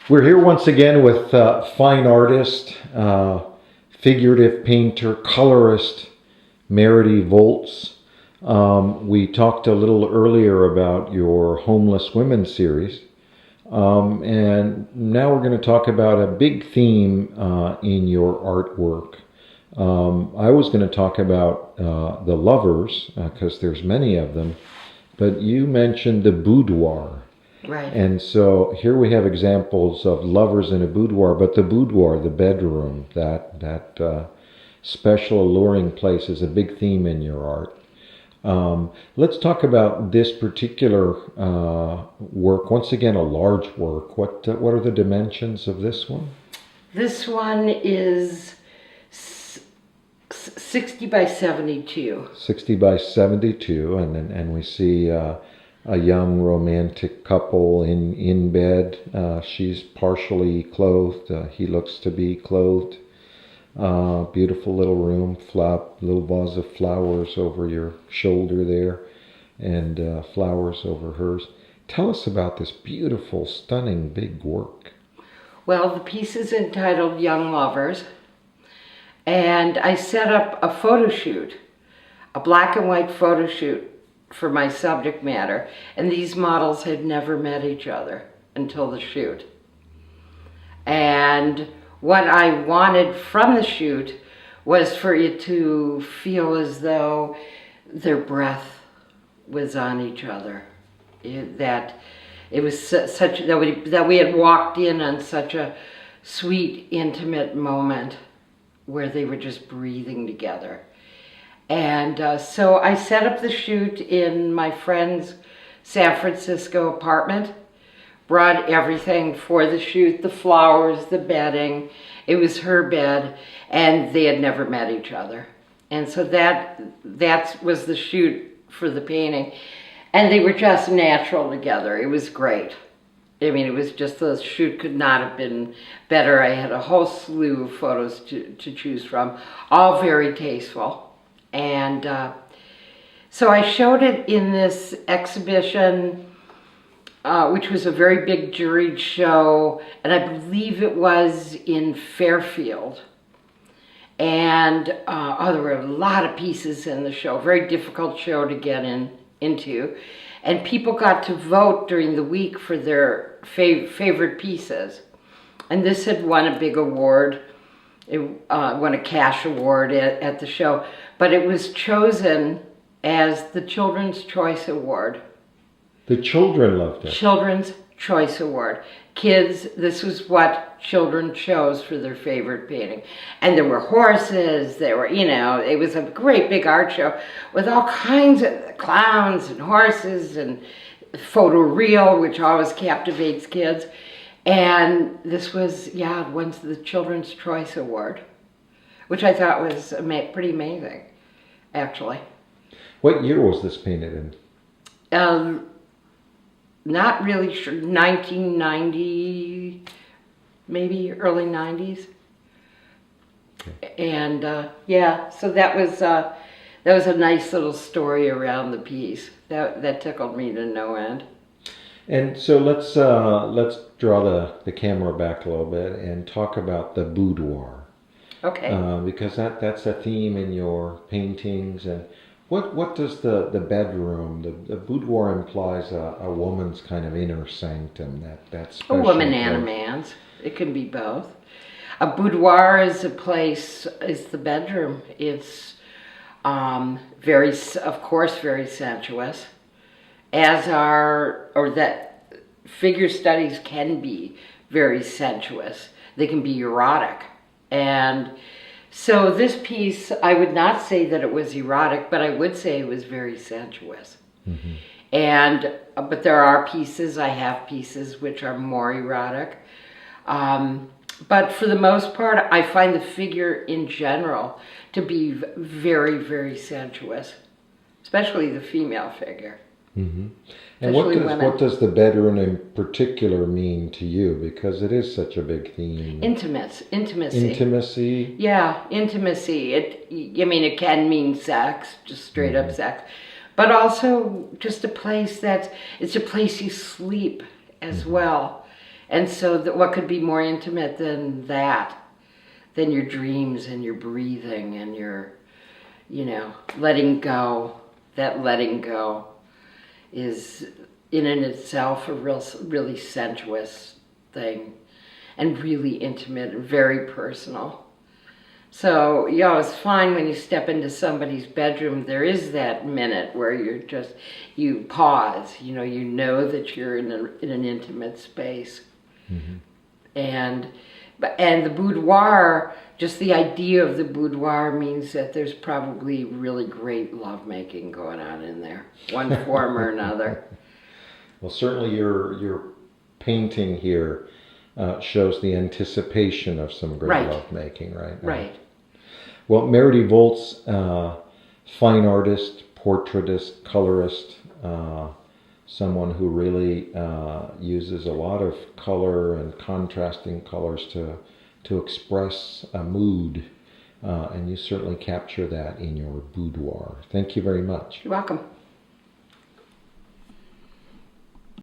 We're here once again with fine artist, figurative painter, colorist, Meridy Volz. We talked a little earlier about your Homeless Women series. And now we're going to talk about a big theme in your artwork. I was going to talk about the lovers, because there's many of them, but you mentioned the boudoir. Right. And so here we have examples of lovers in a boudoir, but the boudoir, the bedroom, that special alluring place is a big theme in your art. Let's talk about this particular work. Once again, a large work. What are the dimensions of this one? This one is 60 by 72. 60 by 72, and we see a young romantic couple in bed. She's partially clothed. He looks to be clothed. Beautiful little room, little vase of flowers over your shoulder there, and flowers over hers. Tell us about this beautiful, stunning, big work. Well, the piece is entitled Young Lovers, and I set up a photo shoot, a black and white photo shoot for my subject matter, and these models had never met each other until the shoot. And what I wanted from the shoot was for it to feel as though their breath was on each other. That we had walked in on such a sweet, intimate moment where they were just breathing together. And so I set up the shoot in my friend's San Francisco apartment, brought everything for the shoot, the flowers, the bedding. It was her bed, and they had never met each other. And so that was the shoot for the painting. And they were just natural together. It was great. I mean, it was just, the shoot could not have been better. I had a whole slew of photos to choose from, all very tasteful. And so I showed it in this exhibition, which was a very big juried show, and I believe it was in Fairfield. And there were a lot of pieces in the show, very difficult show to get into. And people got to vote during the week for their favorite pieces. And this had won a big award. It won a cash award at the show. But it was chosen as the Children's Choice Award. The children loved it. Children's Choice Award. Kids, this was what children chose for their favorite painting. And there were horses, it was a great big art show with all kinds of clowns and horses and photo reel, which always captivates kids. And this was, it won the Children's Choice Award, which I thought was pretty amazing, actually. What year was this painted in? Not really sure, 1990, maybe early 90s. Okay. And so that was a nice little story around the piece. That tickled me to no end. And so let's draw the camera back a little bit and talk about the boudoir. Okay. Because that's a theme in your paintings. And what does the bedroom, the boudoir implies a woman's kind of inner sanctum, that special a woman place. And a man's. It can be both. A boudoir is the bedroom. It's very sensuous, that figure studies can be very sensuous. They can be erotic. And so this piece, I would not say that it was erotic, but I would say it was very sensuous. Mm-hmm. But I have pieces which are more erotic. But for the most part, I find the figure in general to be very, very sensuous, especially the female figure. Mm-hmm. And what does the bedroom in particular mean to you? Because it is such a big theme. Intimacy. Intimacy? Yeah, intimacy. It can mean sex, just straight up sex. But also just a place it's a place you sleep as well. And so what could be more intimate than that? Than your dreams and your breathing and your, letting go. That letting go is in and itself a really sensuous thing, and really intimate and very personal. So, it's fine when you step into somebody's bedroom, there is that minute where you pause, you know that you're in an intimate space. Mm-hmm. And the boudoir, just the idea of the boudoir means that there's probably really great lovemaking going on in there, one form or another. Well, certainly your painting here shows the anticipation of some great Right. lovemaking, right? Right. Well, Meridy Volz, fine artist, portraitist, colorist, someone who really uses a lot of color and contrasting colors to express a mood, and you certainly capture that in your boudoir. Thank you very much. You're welcome.